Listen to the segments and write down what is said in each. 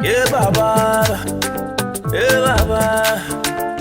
Yeah, Baba. Yeah, Baba.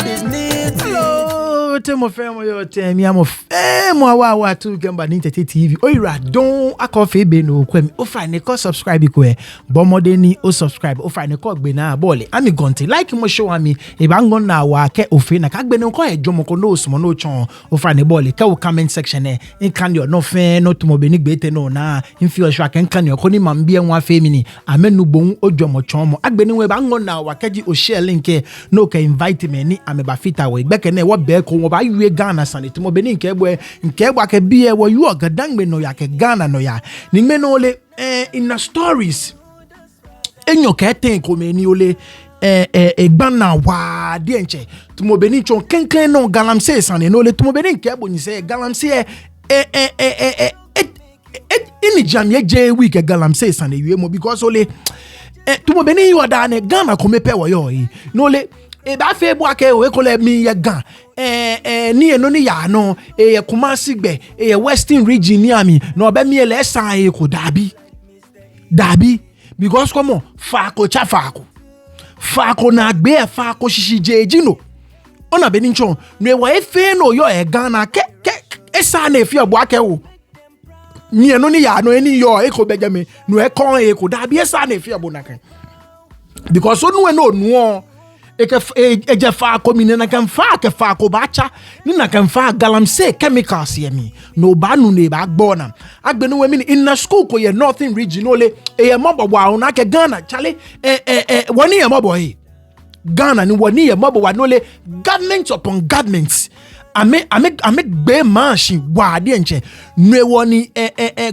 It's neat. Hello, temo family yo temi amo femo wa tu kemba ni tete TV. Oira don Akuffo ebe no kwemi. O fa ne ko subscribe ko e. Bomode ni o subscribe. O fa ne ko gbe na bole. Ami gonti like mo show ami. E ba ngon na wa ke ofe na ka gbe ne ko e jomo ko no sumo no chon. O fa ne bole ke o comment section e. In kan yo no fe no tumo be ni gbe te no na. In fi o swa ken kan yo ko ni mambie nwa fe mi ni. Amenu bon o jomo chon mo. Agbe ni we ba ngon na wa keji o share link e. No ke invite me ni ame ba fita we. Gbe ke ne wo be ko ba yue Ghana sane timo be ni nkebwa ke bie wo yu ogadangbe no ya ke Ghana no ya ni me no le in the stories enyo ke ten ko me ni ole egbana wa de enche timo be ni chon kenken no Galamsey sane no le timo be ni nkebwa ni se Galamsey ini jam ye je week Galamsey sane yue mo because ole timo be ni yo da ne Ghana ko me pe wo yo yi no le e ba fe bo ake o ekole mi ye gan ni eno ni ya no e Kumasi gbe e Western region ni ami no be mi ele san e ko dabi because komo fa ko na gbe fa ko shishi jeji no ona be ni nchon no e wa efe no yo e Ghana ke e san na efi bo ake o ni eno ni ya no eni yo e ko bejame no e kon e ko dabi e san na efi bo na kan because onu no eje fa ko mi na kan fa ke fa ko bacha ni na kan fa Galamsey chemicals ye mi no ba nu ne ba gbo na agbe no we mi in na school ko ye northern region ole ye mobo wa na ke Ghana chale woni ye mobo e Ghana ni woni ye mobo wa no le government upon government ame gbe manshi wa de nche nwe woni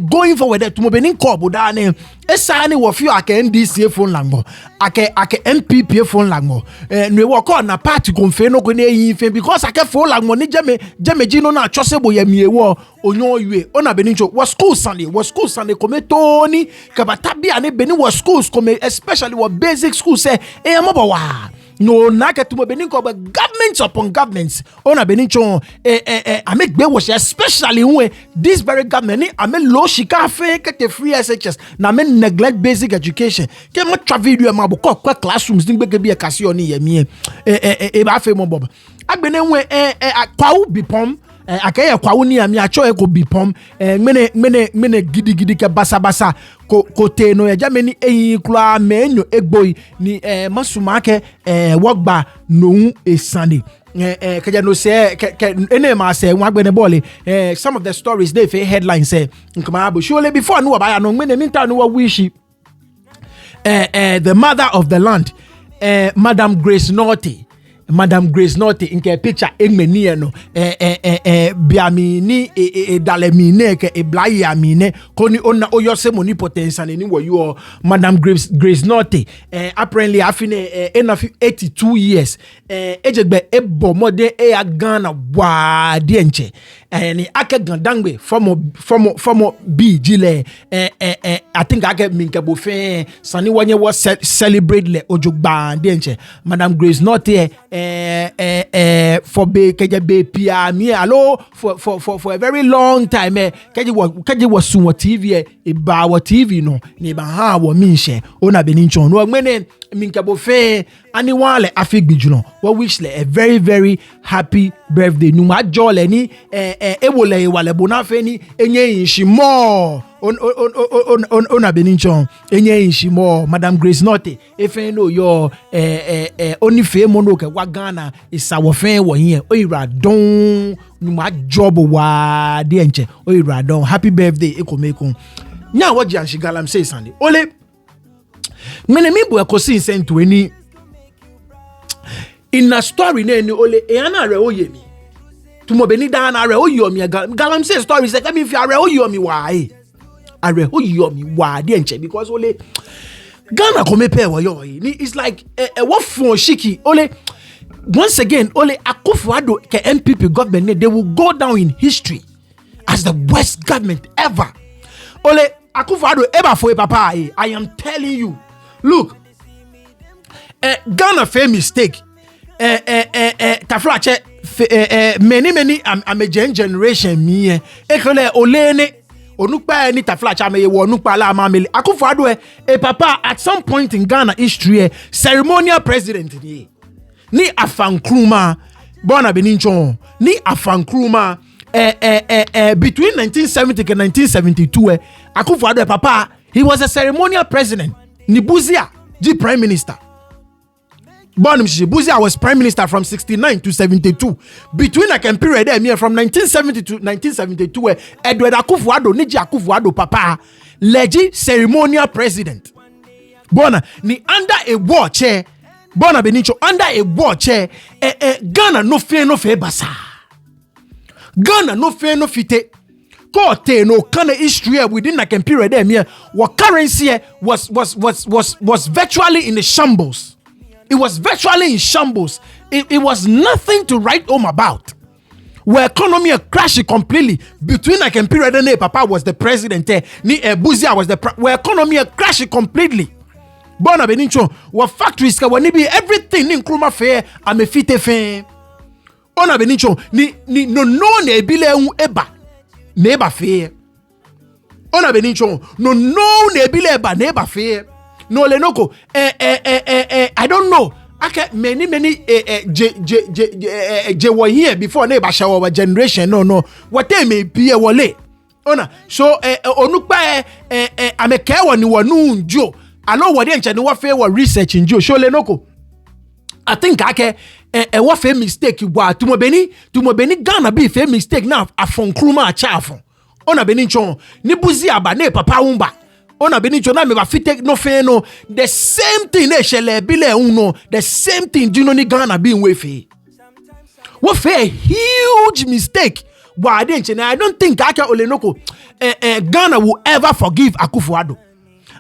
going forward to mo be ni ko boda ne esa ni wo fi ake NDC phone langbo ake MPP phone langbo nwe wo ko na party konfe no ko ne yin fe because ake phone langbo ni jeme ji no na chosebo ye miewo onyo yue ona be ni ncho wo school sunday ko me toni ka batabia ne be ni wo schools ko me especially wo basic school say mo bo wa no na ke tumo benin ko governments upon governments ona benin chon ame gbe wo especially when this very government ni ame low shika fe ke te free SHS na me neglect basic education ke mo tra video ma bo ko classrooms ni gbe bi e kase oni ye mi e ba fe mo bob agbene we kwawu bipom akeye kwawu ni ami acho e ko bipom mene gidi ke basa ko te no ya jameni eyin kula menyo egboi ni masuma ke wogba no esande kaja no say ene ma say won agbene ball some of the stories they fe headline say nkama abo surely before no ba ya no mene minta no wish the mother of the land Madam Grace Norte nke picture engmeni no biami ni dalemi ne ke eblayi amine koni ona oyose money potential ni wo you Madam Grace Norte apparently afine enough 82 years ejegbe ebo mode ya Ghana wa de nche ni ake gandangbe formo bi jile I think ake minkebo fe sani wanye wo celebrate le ojogba de nche Madam Grace Norte for be pia mi allo for a very long time keji was sumo TV e ba wa TV no ni ba ha wo mi nche ona be ni nchon no gbene minkabo fe ani wale afigbijuno we wish le a very very happy birthday nu ma jole ni ewole wale bona fe ni enye yin mo ona be ni nchon enye yin mo Madam Grace Norte efe no yo oni fe mo no ke wa Ghana isawo fe wo yin oyira don nu ma job wa de enche oyira don happy birthday ekomekun nya wo Ankobra Galamsey Sunday ole mene mi bo ekosi sent weni in a story ne ni ole ana re oyemi tumo be ni dan are oyomi Galamsey story say kemi fi are oyomi wa are oyomi wa de nche because ole Ghana ko me pe wo yo ni it's like what fun shiki ole once again ole Akuffo Addo ke MPP government they will go down in history as the worst government ever ole Akuffo Addo ever for papa I am telling you look Ghana fair mistake taflache many I'm a generation me ekole onukpa ni tafla cha me onukpa la mamele Akuffo Addo a papa at some point in Ghana history ceremonial president ni afankruma bona benincho ni afankruma between 1970 and 1972 Akuffo Addo papa he was a ceremonial president ni Buzia the prime minister. Buzia was prime minister from 69 to 72. Between a period there, from 1970 to 1972, Edward Akuffo Addo, Niji Akuffo Addo papa, legi ceremonial president. Bona ni under a war chair. Bona benicho under a war chair. Ghana no fear no fe basa. Ghana no fear no fite. Kote no kind of history within a period there. What currency was virtually in the shambles. It was virtually in shambles. It was nothing to write home about. Where economy crashed completely. Between like period and Papa was the president. Buzia was the where economy crashed completely. Bona benincho. Where factories when be everything in Kruma fair. I'm a fite fair. Ona benincho. Ni no ne bile eba. Neighbor fair. Ona benincho. No ne bile eba neighbor fair. No lenoko I don't know. Many were here before neighbor shower generation. No. What they may be a wale. Ona so onukpa I'm a care one you no Joe. I know what they what fair research in Joe. Show lenoko. I think what fair mistake you were to Mobeni Ghana be fair mistake now a phone kruma a chafon. Ona beninchon ni Buzia ba ne papa umba. Ona benicho na me ba fit no fe no the same thing na shele bile uno the same thing do you know ni Ghana be we fe. What fe huge mistake. But I don't think Aka Olenoko Ghana will ever forgive Akuffo Addo.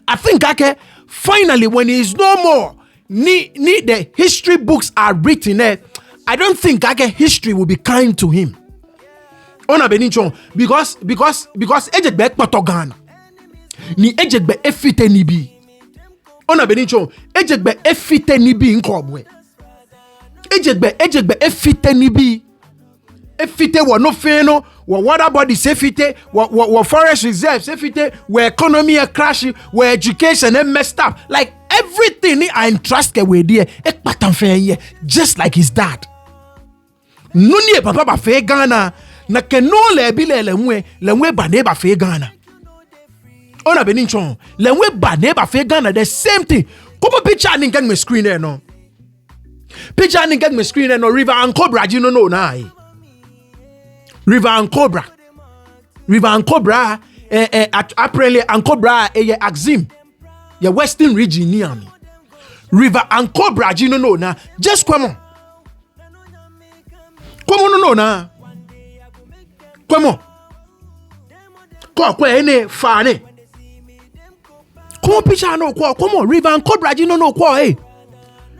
I think Aka finally when he is no more ni the history books are written there. I don't think Aka history will be kind to him. Ona benicho because ejet back to Ghana. Ni ejegbe efite ni bi. Ona benicho ejegbe efite ni bi nkobwe. Ejegbe efite ni bi. Efite wo no fe no, wo water bodies efite, wo forest reserves efite, wo economy crash, wo education messed up. Like everything I entrust with there, ek patam fe ye just like his dad. Nuni papa ba fe Ghana na keno le bi le mwe ba ne ba fe Ghana. Ona beninchon lenwe ba neighbor fe Ghana the same thing. Come picture ni gang me screen there no. Picture ni gang me screen there no River Ankobra you no na. River Ankobra apparently Ankobra ye Axim. Ye western region ni ami. River Ankobra you no na. Just come on no na. Come on. Ko ene fa ne. Come picture no kwa come on River Ankobra no kwa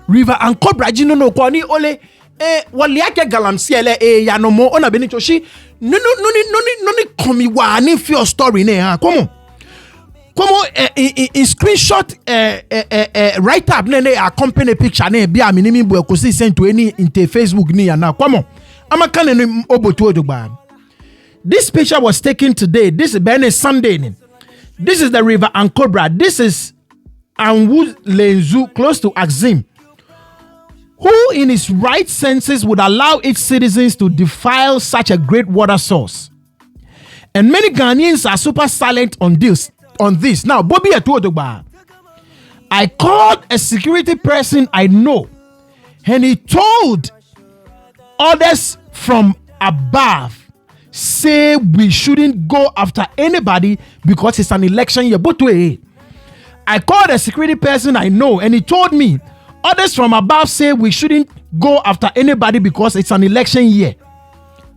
River Ankobra no kwa ni ole wali yake Galamsey ya no mo ona benicho shi no komi wa ni feel story ne ha come on in screenshot write up ne accompany picture ne bia me ni bu ekosi send to any into Facebook ni ya na come on amaka ne obotu odugba. This picture was taken today. This is Sunday. This is the River Ankobra. This is Anwu Lenzu, close to Axim. Who in his right senses would allow its citizens to defile such a great water source? And many Ghanaians are super silent on this. Now, Bobby Atuodogba, I called a security person I know, and he told others from above, say we shouldn't go after anybody because it's an election year. But wait, I called a security person I know and he told me others from above say we shouldn't go after anybody because it's an election year.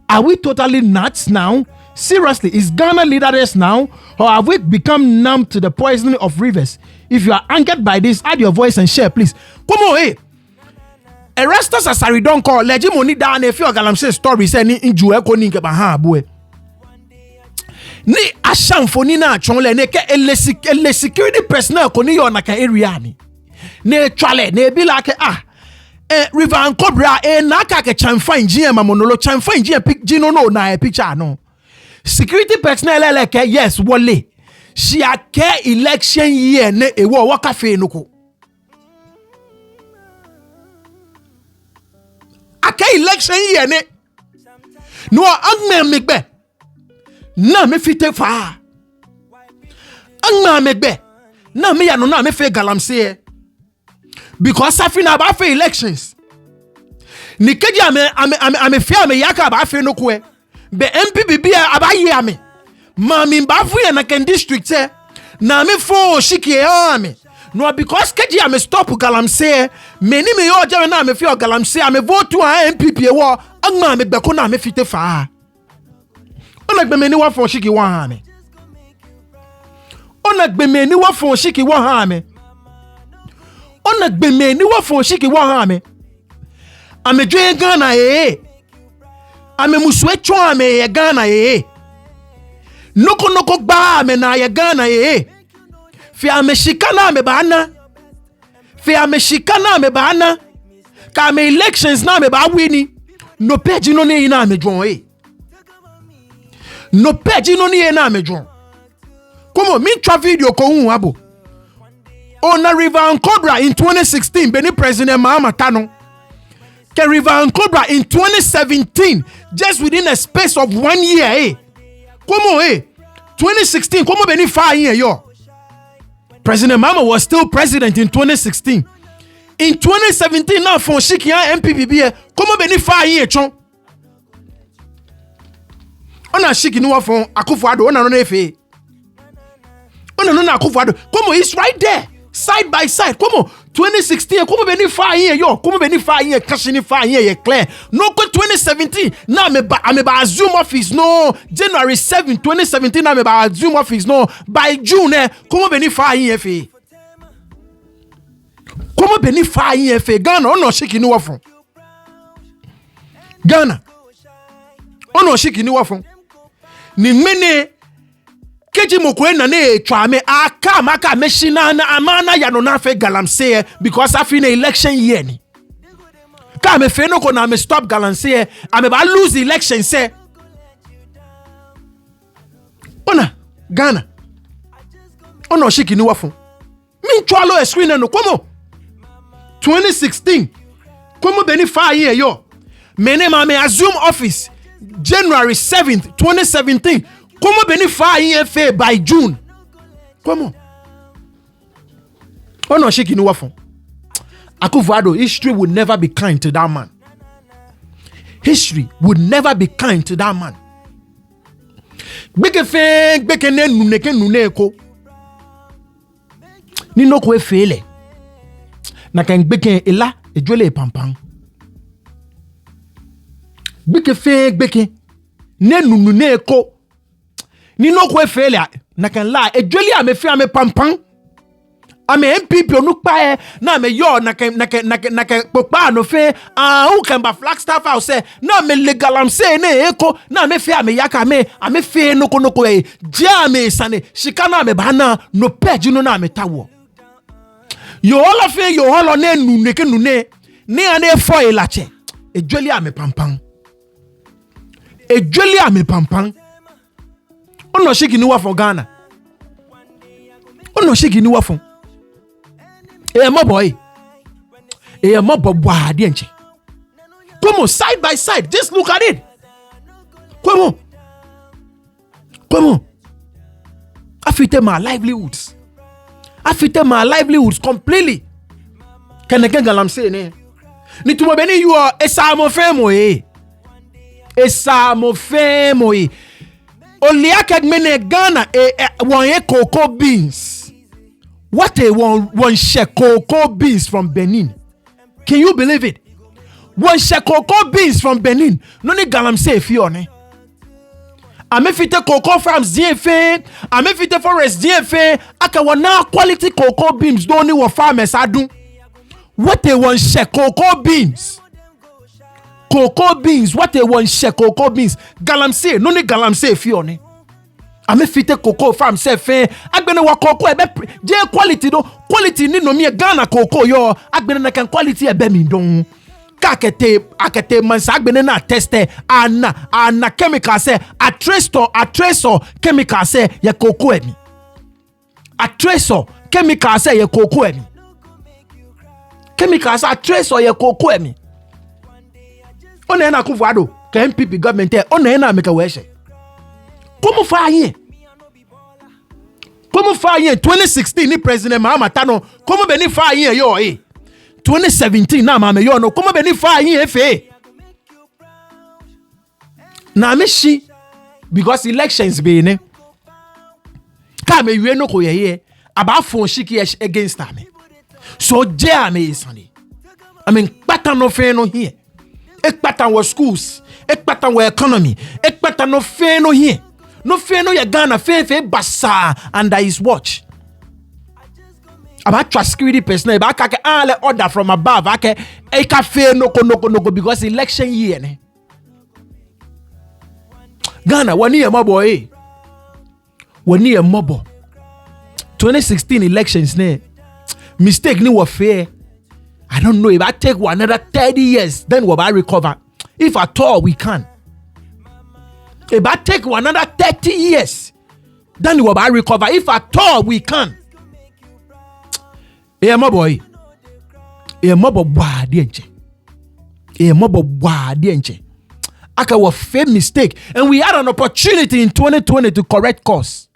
Are we totally nuts now? Seriously, is Ghana leaderless now, or have we become numb to the poisoning of rivers? If you are angered by this, add your voice and share, please. Come on, hey. Erastus Asari don't call Legimoni down a few Galamsey stories and in Jue Koning Baha boy. Ni Ashamfoni na chonle neke ele security personnel koni yo naka area ni. Ne chale ne bi like River Ankobra naka ke chamfa injia mamonolo chamfa injia pic jino no na picture no. security personnel like yes wole she ake election year ne ewo waka fe no ko ake election year ne no agna megbe na me fite fa agna megbe na me ya no na me fe galamsey because afina ba fe elections ni keji ame fe ame yaka ba fe no ko e be MPP bia abaye ame mami ba fu ya na ken district na me fo shiki ame no because keji ame stop galamsey meni me yo jare na me fe galamsey ame vote a MPP e wo agma me gbeko na me fite fa ona gbe meni wa fo shiki wa ame ona gbe meni wa fo shiki wa ame ona gbe meni wa fo shiki wa ame ame dwe Ghana ame muswe chwa ame ye Ghana noko gba ame na ye Ghana fi ame shikana ame bana fi ame shikana ame bana ka ame elections na ame ba wini no page no ne na ame dwon no page no ne na ame dwon komo mi twa video ko hu abo ona river Ankobra in 2016 beni president Mahama tano ke river Ankobra in 2017 just within a space of 1 year Como 2016 como beni fa year yo President Mahama was still president in 2016 in 2017 now for shiki MPP como beni fa year chon ona shiki no for Akuffo Addo ona no efe ona no na Akuffo Addo como is right there side by side como 2016 como beni fa year yo como beni fa year kashini fa year ye clear no ko 2017 na me ba assume office no January 7 2017 na me ba assume office no by June como beni fa year fe como beni fa year fe Ghana ono shiki ni wafon Ghana ono shiki ni wafon ni mene keji mokwe na ne twame aka maka meshina na amana ya no na fe galamsey because afi na election year ni ka me fe no ko na me stop galamsey ame ba lose election say ona Ghana ono shiki ni wafun min twalo e screen no komo 2016 komo beni fa year yo mene ma me assume office January 7th 2017 Como beni fa IFA by June? Como? Oh no, shiki no wafon. Akuffo Addo, history would never be kind to that man. History would never be kind to that man. Beke fe, beke ne nune ko. Ni no ko e fele. Na kan beke ela e jole pampang. Beke fe, beke ne nune ko. Ni no ko failure na kan la ejoli ame fi ame pampan ame MPP onukpa na me yo na kan popa no fe who can ba Flagstaff house na me legalamsey ne eko na me fi ame yaka ame fi no ko je ame sane shikana ame bana no page no na me tawo yo all of yo all ne nune ni ane fo ilache ejoli ame pampan ono shiki ni wa for Ghana ono shiki ni wa for mo boy mo bobo ade enche come side by side just look at it come afite my livelihoods completely can galamsey ne ni tumo beni you are esamo femo Oliaka mene Ghana one cocoa beans. What a one share cocoa beans from Benin. Can you believe it? One share cocoa beans from Benin. No ni galamsey fione. Ame fite cocoa farms DFA. Ame fite forest DFA. Aka wana quality cocoa beans don't ni farmers adu. What a one share cocoa beans. Cocoa beans, what a one share cocoa beans. Galamsey, no ni galamsey fione. Ame fite cocoa farm se fe. Agbene wa cocoa ebe je quality do. Quality ni no mi Ghana cocoa yo. Agbene na kan quality ebe mi don. akete mansagbene na teste ana chemical say a tracer chemical say ye koko emi. A tracer chemical say ye koko emi. Chemical say a tracer ye koko emi. Ona na Akuffo Addo ka MPP government ona na make weshe. Como fa yin? Como fa yin 2016 ni president Mahama tano como be ni fa yin yo 2017 na mama yo no como be ni fa yin efe. Na me shi because elections be ne. Ka me we no ko ye aba fon shiki against me. So je ame isani. I mean pata no fe no here. Ek pata wo schools, ek pata wo economy, ek pata no fe no here. No fe no ya Ghana fe basa under his watch. About security personnel, about le order from above. Ake eka fe no ko because election year ne. Ghana wani ya mabo wani ya mabo. 2016 elections ne mistake ni wa fair. I don't know if I take another 30 years, then will I recover? If at all we can. If I take another 30 years, then will I recover? If at all we can. My boy. My boy. Aka was fair mistake, and we had an opportunity in 2020 to correct course.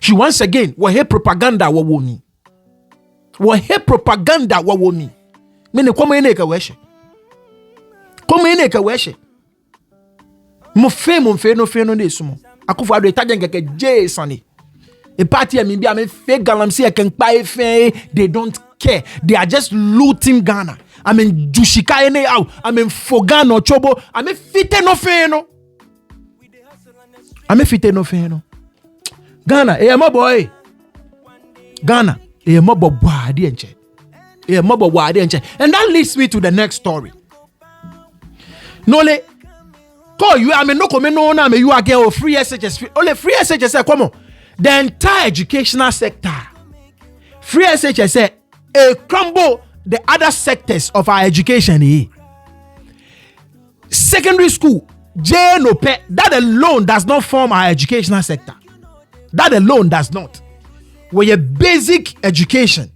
She once again was here propaganda wa womi. Wa he propaganda wa womi. Mene koma ene ka weshe. Koma ene ka weshe. Mo fe no de sumo. Akuffo Addo itaje ngeke je sani. E party mi bia me fe Galamsey ken pa e fe, they don't care. They are just looting Ghana. I mean jushika ene au. I mean fogano chobo. I mean fite no fe no. I mean fite no fe no. Ghana, my boy. Ghana. And that leads me to the next story. Nole, call you, I mean, no comment no, I mean, you are getting free SHS, only free SHS, come on. The entire educational sector, free SHS, crumble the other sectors of our education. Secondary school, JNOP, that alone does not form our educational sector. That alone does not. Where your basic education,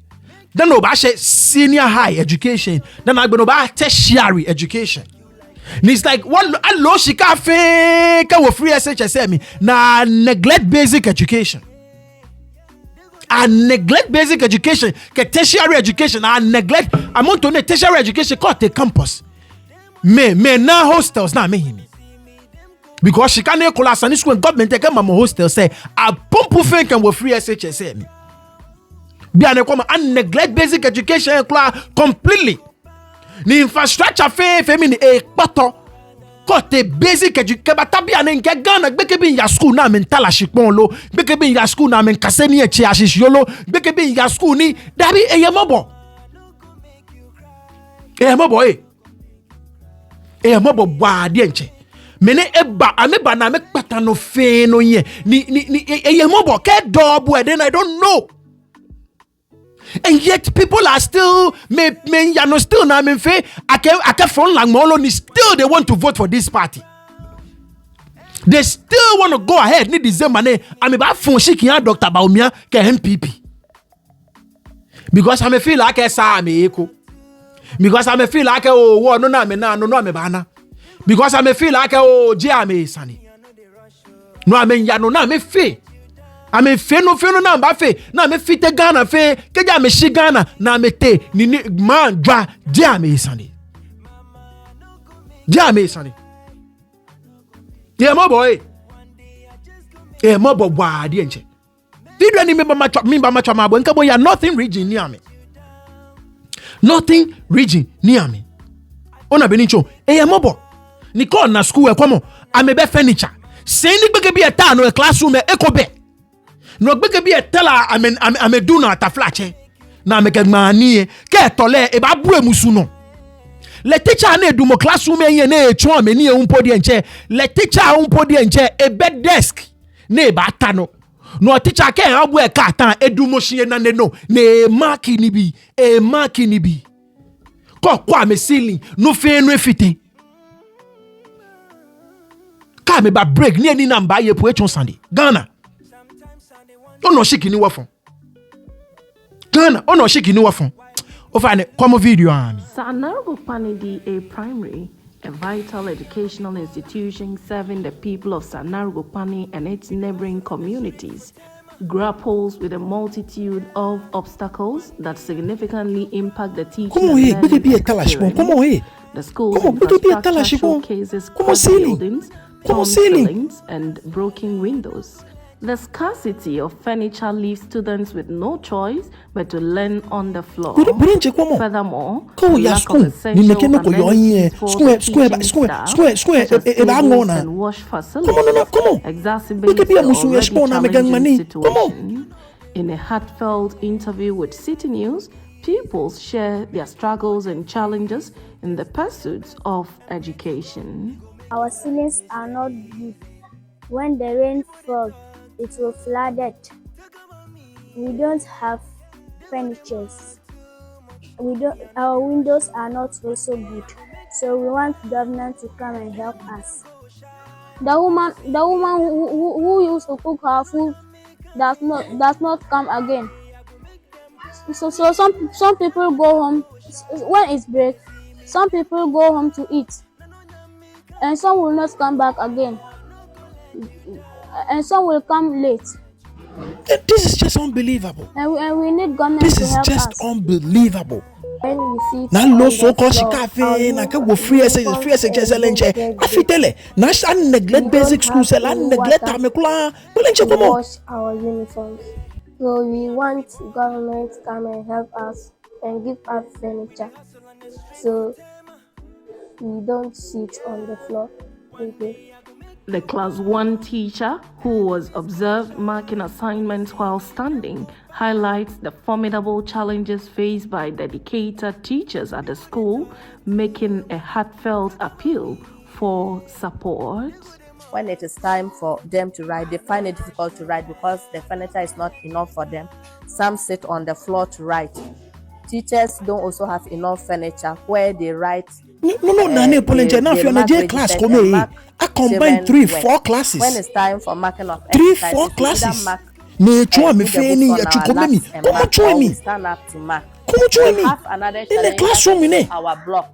then no senior high education, then I go about tertiary education. And it's like what allo shika fe ka wo free SHS me na neglect basic education. I neglect basic education, ke tertiary education, I neglect amount to tertiary education called the campus. Me na hostels na me himi. Because she can't call us and school government take my hostel say a pump fake and we free SHS me. Biane come and neglect basic education completely. The infrastructure fe me e pato kote basic education batabi ane nke Ghana beke bi ya school na men tala shipon lo beke bi ya school na men kaseni echi ashisholo beke bi ya school ni dabi eyemabo bwa de nche mene eba ameba na me pata no fe no ye ni eyemabo ke double and then I don't know. And yet people are still still na me fe ake front lang molo ni still they want to vote for this party. They still want to go ahead ni December ne ameba fon shiki ya Dr. Bawumia ke MPP. Because I me feel like esa me eko. Because I me feel like oh no na me bana. Because I me feel like oh je ame sani. No ame ya no na me fe. I mean, fe no na mba fe na me fite Ghana fe keja me shi Ghana na me te ni man dwa dia me sani. Yeah, my boy. My boy wadi enche. Video ni mimba macho mabo nkabo ya nothing region near me. Nothing region near me. Ona benicho mobo. Ni ko na school e komo amebe furniture. Sendi gbege bi eta no classroom e ekobe. No gbege bi etela amedu na ataflache. Na mekegmani ke tole e ba bu emusu no. Le teacher na edu mo classroom e na echu ameni e unpodi enche. Le teacher unpodi enche e bed desk na e ba atano. No teacher ke abu e ka tan edu mo shie na ne no. Ne mark ni bi. Kwa me ceiling no fe no efite. Ka me ba break ni number ye po echon Sunday. Ghana. Ono shiki ni wafon. Ghana ono shiki ni wafon. Ofane come video ami. Sanargo Panidi A Primary, a vital educational institution serving the people of Sanargo Pani and its neighboring communities, grapples with a multitude of obstacles that significantly impact the teaching and learning experience. The school's infrastructure showcases cramped buildings, torn ceilings, and broken windows. The scarcity of furniture leaves students with no choice but to learn on the floor. Furthermore, the lack of essential amenities for teaching staff, such as tables and wash facilities, exacerbates the already challenging situation. In a heartfelt interview with City News, pupils share their struggles and challenges in the pursuit of education. Our ceilings are not good. When the rain falls, it will flood it. We don't have furnitures. Our windows are not also good. So we want government to come and help us. The woman who used to cook our food does not come again. So some people go home when it's break. Some people go home to eat, and some will not come back again. And some will come late. This is just unbelievable. And we need government to help us. This is just unbelievable. When we see na lo so ko shikafe na ka go free SHS lenche afitele na shan neglect basic schools la neglect amekula lenche komo wash our uniforms. So we want government to come and help us and give us furniture so we don't sit on the floor. Thank you. The Class 1 teacher, who was observed marking assignments while standing, highlights the formidable challenges faced by dedicated teachers at the school, making a heartfelt appeal for support. When it is time for them to write, they find it difficult to write because the furniture is not enough for them. Some sit on the floor to write. Teachers don't also have enough furniture where they write. No, Nane Polenja, now if you're in a J class, I combine 3-4 classes. When it's time for marking of 3-4 classes. Me chua me feni ya chukomemi. Come chua me. Stand up to mark. Come chua me. Have another in the classroom in our block.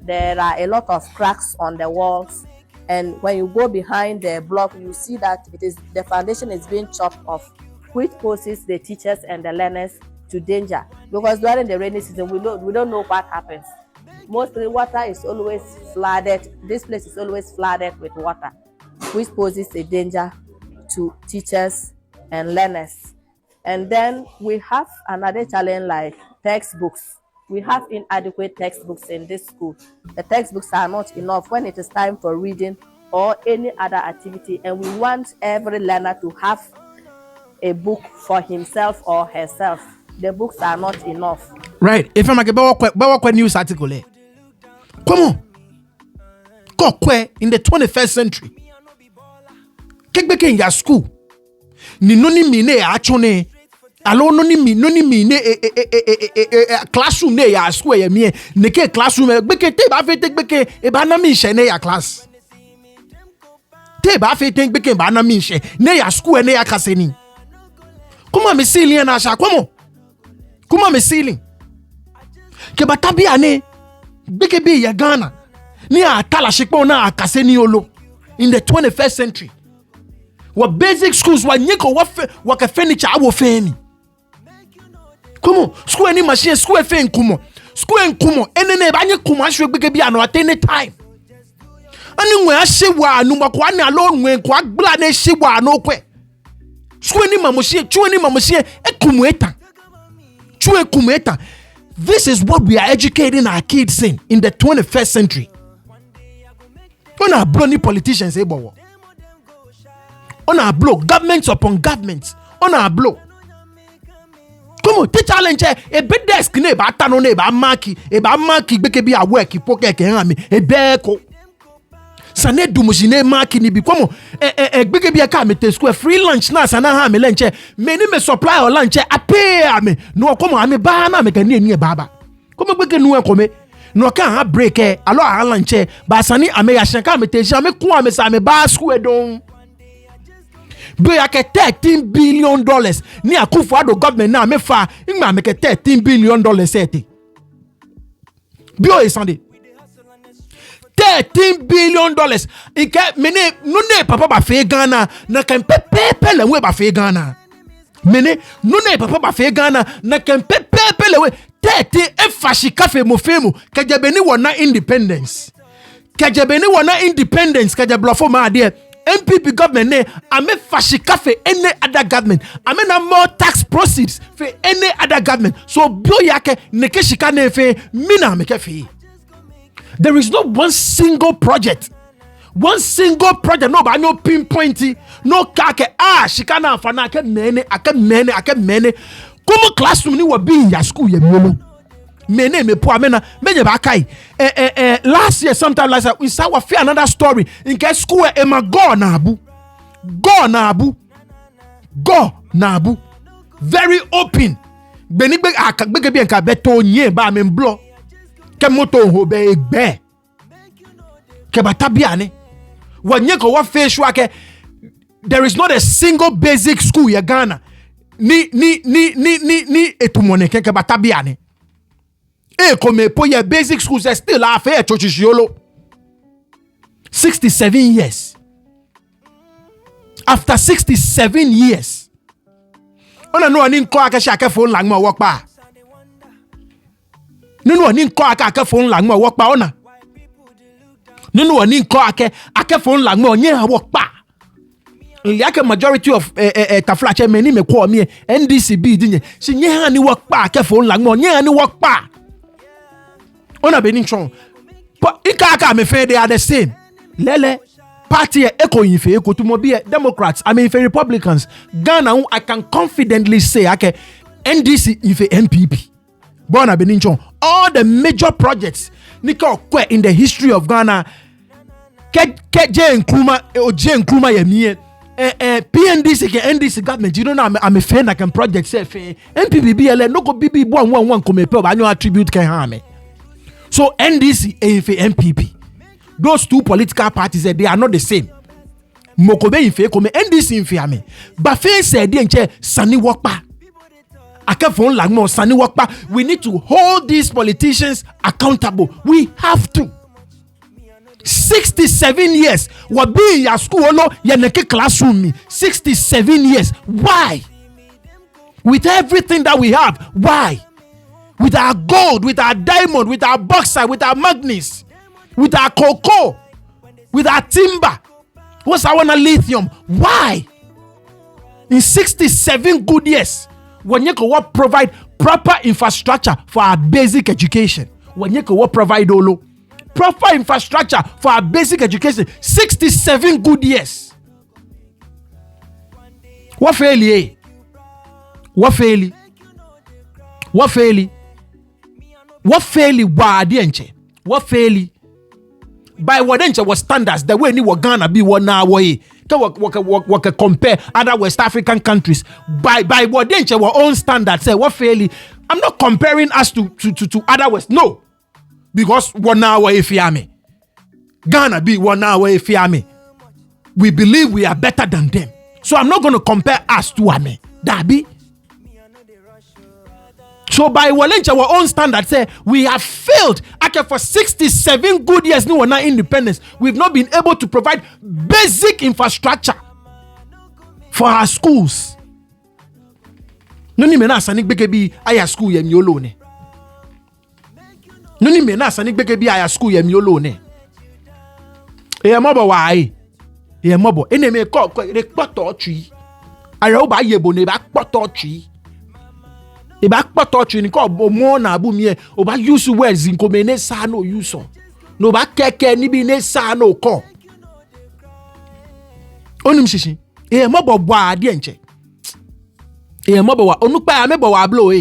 There are a lot of cracks on the walls, and when you go behind the block, you see that the foundation is being chopped off, which poses the teachers and the learners to danger. Because during the rainy season, we don't know what happens. Mostly water is always flooded. This place is always flooded with water, which poses a danger to teachers and learners. And then we have another challenge like textbooks. We have inadequate textbooks in this school. The textbooks are not enough when it is time for reading or any other activity, and we want every learner to have a book for himself or herself. The books are not enough. Right. If I'm a news article, come on. Kokwe in the 21st century. Kekbeke in your school. Ni noni mine achone. Alo noni mine classroom ne ya school ye mie. Neke classroom beke te ba fe tek beke e ba na mi she ne ya class. Te ba fe tek beke ba na mi she ne ya school ne ya kaseni. Kuma me ceiling na sha komo. Kuma me ceiling. Ke batabi ane beke be ya Ghana. Ni atala shikpo na akaseni olo in the 21st century. What basic schools wa nyeko wa ka furniture awo feni. Kumo school any machine school fen kumo. School en kumo enene ba nye kumo ahwe beke bi ano at any time. Ani nwe ahye wa anu makwa na alo nwe kwa gbla na hye wa no kwe. School ni mamoshie chu ni mamoshie ekumu eta. Chu ekumu eta. This is what we are educating our kids in the 21st century. On our brony politicians, on our blow, governments upon governments, on our blow. Come on, te challenge a bit desk neighbor, tano neighbor, maki, beke be a work, poke, a beko. Sane du mujine maki ni bi komo beke bi aka meten school free lunch na sana ha me lunch me ni me supply o lunch apay ame no komo ame ba na me kan ni baba komo beke nu enko me no kan ha break alo a lanche ba sani ame ya shanka me teji ame ku ame sa me ba school edon do ya ke $13 billion ni Akuffo Addo government na me fa ngma me ke $13 billion ete bio e sande $13 billion ike mene no ne papa ba fe Ghana na kan pepe le we ba fe Ghana mene no ne papa ba fe Ghana na kan pepe le we 30 efashi kafe mo femu kajabeni wona independence kajablofo ma de MPP government ne ame fashi kafe any other government ame na more tax proceeds for any other government so bio yake ne ke shika ne fe mina me ke fe. There is not one single project no ba no pinpointy no kake shikana afana ake mene como classroom ni wa bi ya school ya miolo mene me po amena meje ba kai last year sometime last year we saw another story in case school e ma go na abu very open beni gbege bi enka beto nye ba me mblo ke moto ho be egbe ke batabia ne wanye ko wa face wake there is not a single basic school ya Ghana ni etumone ke batabia ne come po ya basic schools are still affair chochichiolo 67 years after 67 years ona no ani nko aka shaka phone lang ma work pa nínú oni nko aka phone lang ma work pa ona nínú oni nko aka phone lang ma onye work pa yake majority of taflache meni me ko mi NDCB dinye si nye ha ni work pa aka phone lang ma onye ha ni work pa ona benin chon but ika me fe they are the same lele party eko yife eko to mo be Democrats I mean for Republicans Ghana I can confidently say ake NDC ife MPP bona benin chon all the major projects nika kwe in the history of Ghana ke je nkruma ya mie PNDC ke NDC government you know now I'm a fan I can project say MPP BL no go BB one come pe ba anyo attribute can ha me. So NDC and MPP, those two political parties, they are not the same. Mokobe infe come NDC infe ame. But face said the Sani Wakpa. Akafon Lagmo Sani Wakpa. We need to hold these politicians accountable. We have to. 67 years. Wabi ya school ya neke classroom me. 67 years. Why? With everything that we have, why? With our gold, with our diamond, with our bauxite, with our manganese, with our cocoa, with our timber. What's our lithium? Why? In 67 good years, when you can provide proper infrastructure for our basic education, when you can provide proper infrastructure for our basic education, 67 good years. What failure? What failure? What failure? What fairly wadienche? What fairly by wadenche was standards the way ni Ghana be one now way to compare other West African countries by wadenche our own standards say what fairly I'm not comparing us to other West no because one now way fiame Ghana be one now way fiame we believe we are better than them so I'm not going to compare us to ame dabi. So by Walencha, our own standards say we have failed. Okay, for 67 good years, no one independence. We've not been able to provide basic infrastructure for our schools. Noni mena sanik bekebi aya school yem yolo ne. Noni mena sanik bekebi aya school yem yolo ne. E mobo wa ai. E mobo ene me ko re poto twi. Ara o ba yebo ne ba poto twi. E ba kpoto chini ko mo na abu mie o ba use words in ko mene sa no use no ba keke ni bi ne sa no ko onim shishi e mo bo bwa ade enche e mo bo wa onupa ame bo wa blow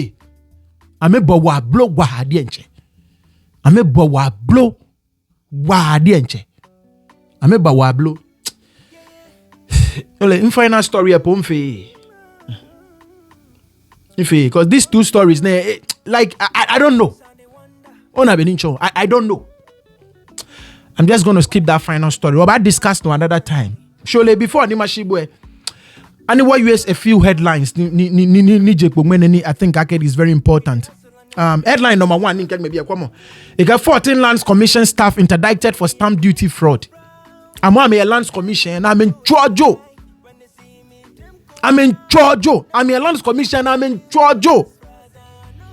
ame bo wa blow wa ade enche ame bo wa blow wa ade enche ame bo wa blow ole in final story e pomfe because these two stories, like I don't know. I don't know. I'm just going to skip that final story. We'll about discuss to another time. Surely before Nimashibwe, anyway, US a few headlines. I think is very important. Headline number 1, you got 14 Lands Commission staff interdicted for stamp duty fraud. I'm a Lands Commission. I'm in Chojo. I'm a Lands Commission. I'm in Chojo.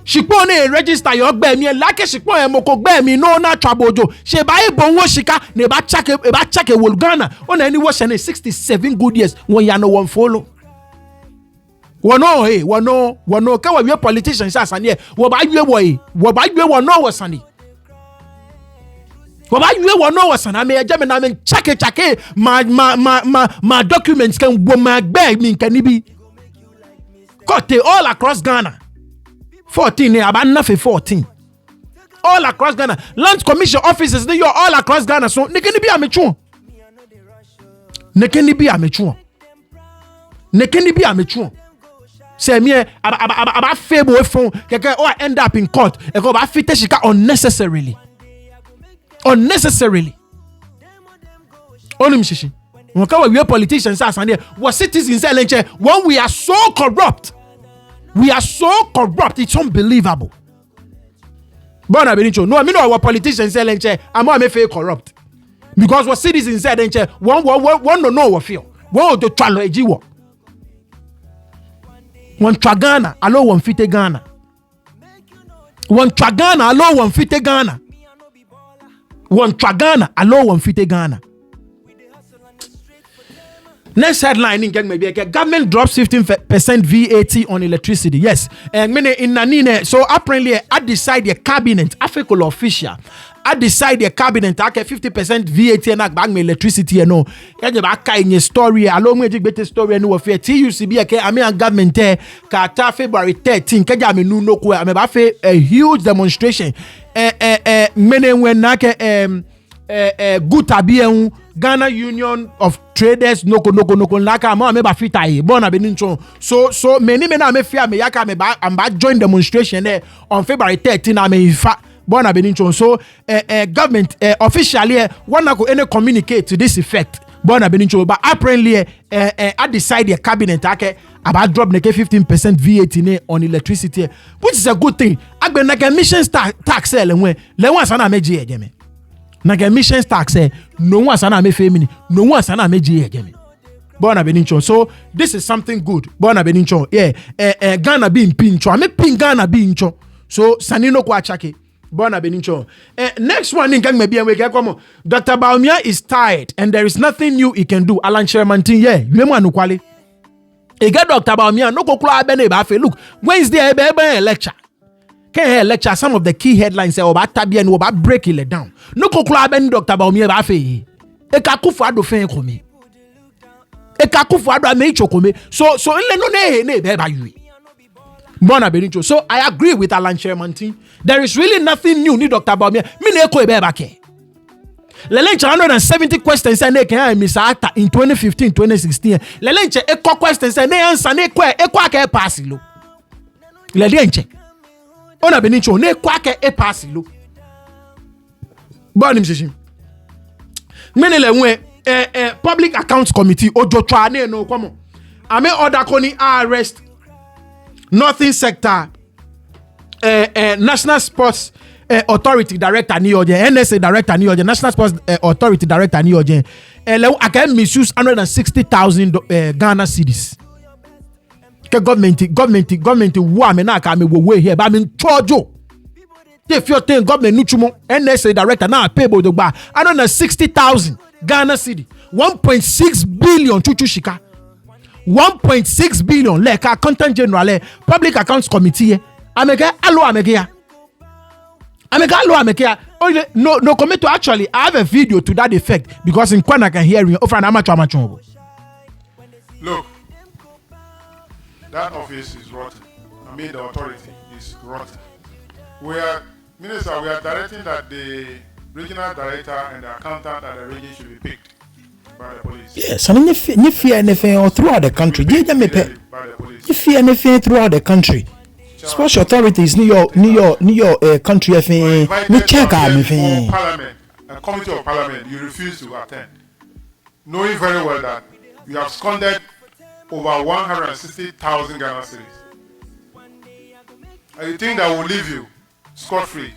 Shipone register your gbemi like shipone moko gbemi no na trabojo she buy bonwo shika ne ba check wol Ghana on any wash and 67 good years when you no one follow wono ka we politicians asan here wo ba yue wo no wasani wo ba yue wo no wasana me eje me na me check my documents can wo ma gbe mi kan bi cut all across Ghana 14 about nothing 14 all across Ghana. Lands Commission offices they all across Ghana. So ne can be a mechuo. Say me about fable phone or end up in court e go ba fit shika unnecessarily. Only mshishi. We politicians as and was citizens when we are so corrupt. It's unbelievable. But I mean, no, I mean, our politicians say, I'm not feel corrupt because what citizens said, one no know what feel. One to try to do one Ghana, allow one fit Ghana. One Ghana, allow one fit Ghana. One Ghana, allow one fit Ghana. Next headline in maybe government drops 15% VAT on electricity. Yes, and in Nanine. So apparently, I decide the cabinet, African official. I decide the cabinet. I get 50% VAT and I bag me electricity. You know, I in a story. Along with the story and warfare. TUCB. I mean, government. Kata February 13. Kaja me no ko. I mean, a huge demonstration. Many when nake good tabiye Ghana Union of Traders noko laka ma me ba fitai bona benincho so many me fear me yaka me ba am ba join demonstration there on February 13 am ifa bona benincho so government officially wanna go any communicate to this effect bona benincho but apparently I decide the cabinet about drop 15% VAT on electricity, which is a good thing. Agbe na emissions tax le sana meji ejeme na emissions tax no one sana me femini no one sana meji ejeme bona benincho. So this is something good bona benincho. Ghana be in pincho I make pin Ghana be incho so sanino kwa chake bona benincho. Next one in gang maybe we get come Dr. Bawumia is tired and there is nothing new he can do. Alan Chairman tin you anu kwale e get Dr. Bawumia no ko kula be na ba fe look Wednesday e be lecture can lecture some of the key headlines about tabia and about breaking it down. No kokula ben Dr. Bawumia ba fe e ka Akuffo Addo fen komi e ka Akuffo Addo ame chokomi so nle no ne be ba yu bona benincho. So I agree with Alan Chairman team. There is really nothing new ni Dr. Bawumia mi ne ko e be ba ke lelenche 170 questions and they can miss actor in 2015 2016 lelenche e ko questions and they answer ne ko e kwa ka pass lo lelenche ona benincho ne kwa ka e pass lo bon mshishi menele nwe public accounts committee ojotwa ne no komo ame order koni arrest Northern Sector National Sports Authority Director ni oje NSA Director ni oje National Sports Authority Director ni oje I can misuse 160,000 Ghana cedis. Ke government wa me na ka me wo here ba me chojo if you think government nuchumo NSA Director na pay bodo gba 160,000 Ghana cedi 1.6 billion chuchu shika 1.6 billion like accountant general public accounts committee amega no commit to actually I have a video to that effect because in Kwana can hear you over an amateur. Look, that office is rotten. I mean the authority is rotten. We are directing that the regional director and the accountant at the region should be picked by the police. Yes, I mean if you fear anything throughout the country, by the police. If you fear anything throughout the country. Special authorities, New York, country, me check out me. Parliament, a committee of parliament, you refuse to attend, knowing very well that you have squandered over 160,000 Ghana cedis. And you think that will leave you scot-free?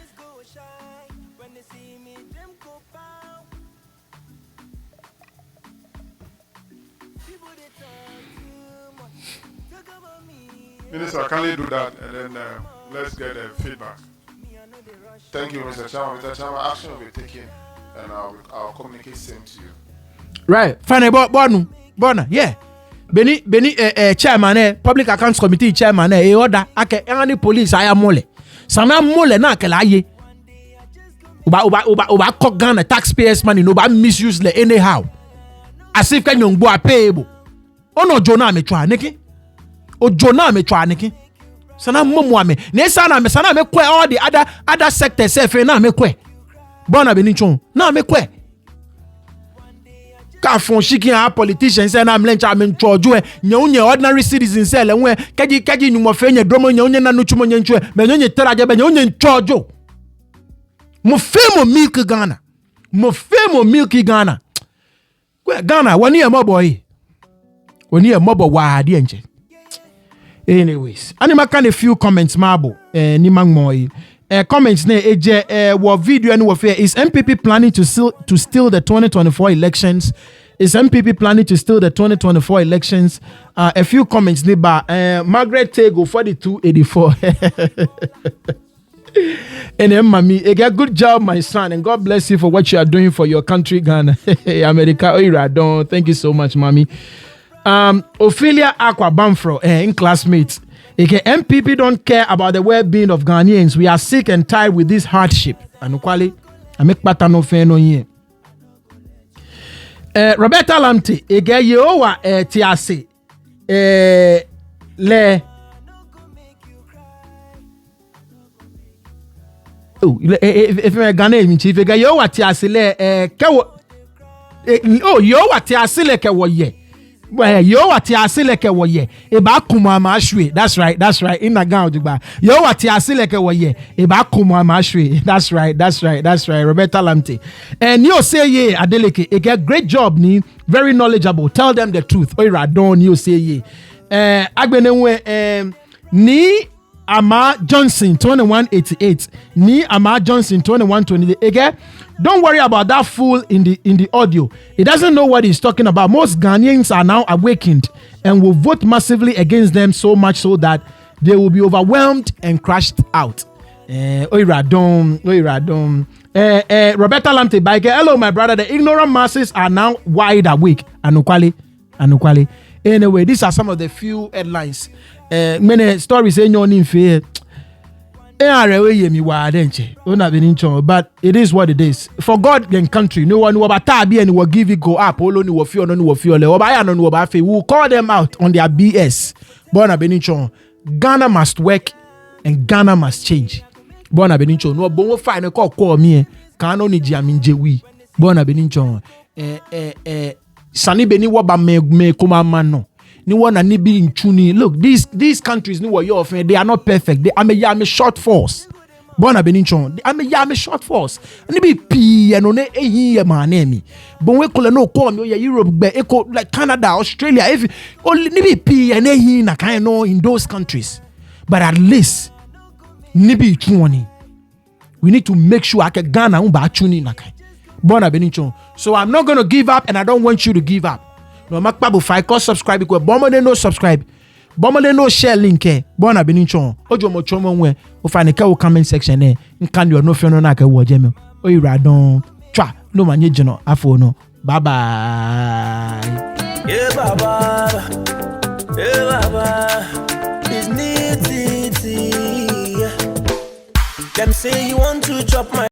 Minister, can you do that, and then let's get feedback. Thank you, Mr. Chairman. Mr. Chairman, action will be taken, and I'll communicate same to you. Right. Fine, Bona, yeah. Beni chairman public accounts committee chairman order ake any police aya mole. Sana mole na ke laye. Uba Ghana taxpayers money no ba misuse le anyhow. As if kan yongbo apayable. Ono jona me twa niki. O jona me twa niki. Sana momo ame. Ne sana me kwe all the other sectors say na me kwe. Bona beni chon. Na me kwe. Ka fon shiki a politicians say na mlencha me nchoju e nye ordinary citizens say le nwe keji nyumo fe nye dromo nye na nuchumo nye nchwe me nye teraje be nye nchoju. Mo femo milk Ghana. Kwe Ghana wani e mobo yi. Wani e mobo wa adi enche. Anyways, anima kan a few comments mabo ni mangmo comments ne eje wo video and wo fair is MPP planning to steal the 2024 elections. Is MPP planning to steal the 2024 elections? A few comments ne ba Margaret Tego 4284. And mami, good job my son, and God bless you for what you are doing for your country Ghana. America Oiradon. Thank you so much mommy. Ophelia Aqua Bamfro in classmates. MPP don't care about the well-being of Ghanaians. We are sick and tired with this hardship. Anukwali, I make patano feno ye. Roberta Lamte, yeowa tiase le. Oh, if me Ghanaian chief, yeowa tiase le kewo. Oh, yeowa tiase le kewo ye. Well, yo what ya seleke wo ye e ba kuma ma hwe. That's right in na gan ojugba yo what ya seleke wo ye e ba kuma ma hwe. That's right Roberta Lamte. And you say ye Adeleke e get great job ni, very knowledgeable, tell them the truth. Oira don you say ye agbenenwe ni Ama Johnson 2188 ni Ama Johnson 2128 again. Don't worry about that fool in the audio. He doesn't know what he's talking about. Most Ghanaians are now awakened and will vote massively against them, so much so that they will be overwhelmed and crushed out. Oiradom. Roberta Lamte Baike. Hello, my brother. The ignorant masses are now wide awake. Anukwali. Anyway, these are some of the few headlines. Many stories in your name fear. But it is what it is. For God and country, no one will give it go up. We'll call them out on their BS. Ghana must work and Ghana must change. No bon fine call me. Kano ni jaminjewi. Sani beni waba me kuma mano. Ni wana ni be in tuni. Look, these countries ni wa they are not perfect. They am a short force. Bona beninchon. Am a short force. Ni be P and one ehi manemi. Bon we kole no call me Europe be echo like Canada, Australia. If only ni be P and ehi na kind no in those countries. But at least ni be tuni. We need to make sure I can Ghana umba tuni na kind. Bona beninchon. So I'm not going to give up, and I don't want you to give up. No makbabu fi call subscribe because bomode no subscribe. Bomode no share link eh. Bona beninchon. Ojo mo chomo nwe. O fa ne ka o comment section eh. Nkan yo no fe no na ka wo jeme. O yira don. Twa no manye jino afo no. Bye bye. Yeah baba. It's neat. Them say you want to chop my